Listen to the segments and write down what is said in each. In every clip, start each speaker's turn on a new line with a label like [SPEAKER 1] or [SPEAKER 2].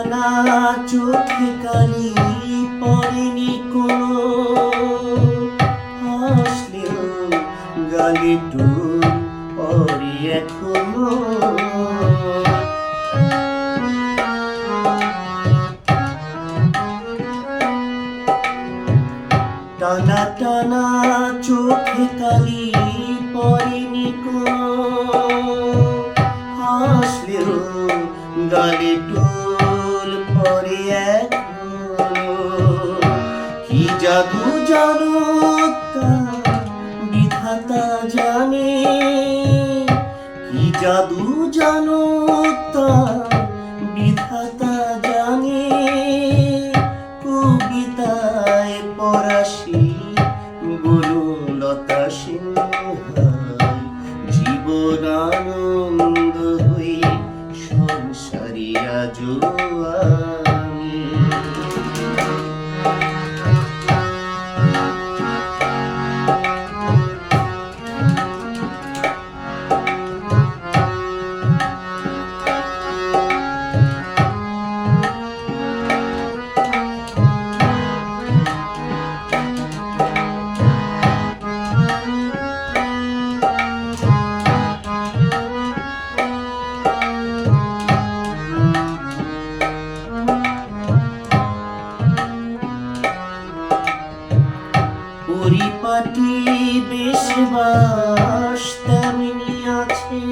[SPEAKER 1] টানা চোখে কালি পড়েনি কোনো, হাসলেও গালে টুল পড়ে এখনো। টানা টানা চোখে কালি পড়েনি কোনো, হাসলেও গালে টুল পড়ে এখনো। কি জাদু জানো তা বিধাতা জানে, কি জাদু জানো তা বিধাতা জানে। কবিতায় পরাশি বনলতা সিংহাই জীবন আনন্দ হয়ে সংসারী আজো আমি। পরিপাটি বেশবাস তেমনি আছে,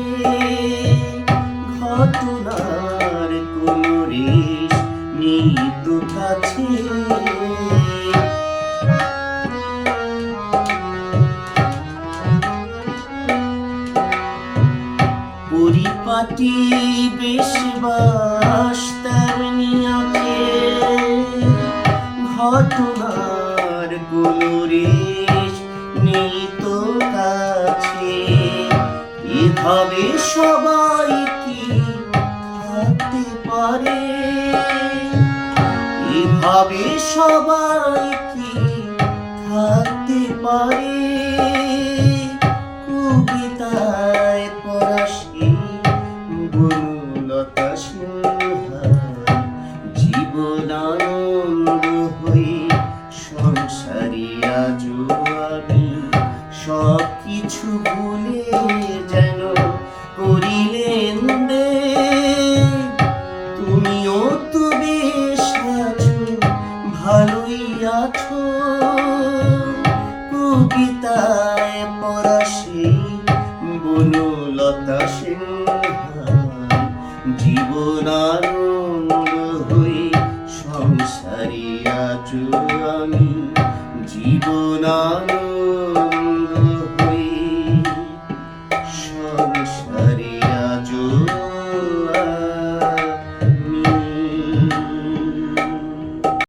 [SPEAKER 1] ঘটনার কোনো রেশ নেই তো কাছে। পরিপাটি বেশবাস তেমনি আছে, ঘটনার কোনো রেশ নেই তো কাছে। এভাবে সবাই কি থাকতে পারে, এভাবে সবাই কি থাকতে পারে। কবিতায় পরাশি বনলতা সিংহাই জীবন আনন্দ হয়ে সংসারী আজো আমি। সব কিছু ভুলে যেন করিলেন দে, তুমিও তো বেশ আছো ভালোই আছো। কবিতায় পরাশি বনলতা সিংহাই জীবন আনন্দ হয়ে সংসারী আজো আমি। জীবন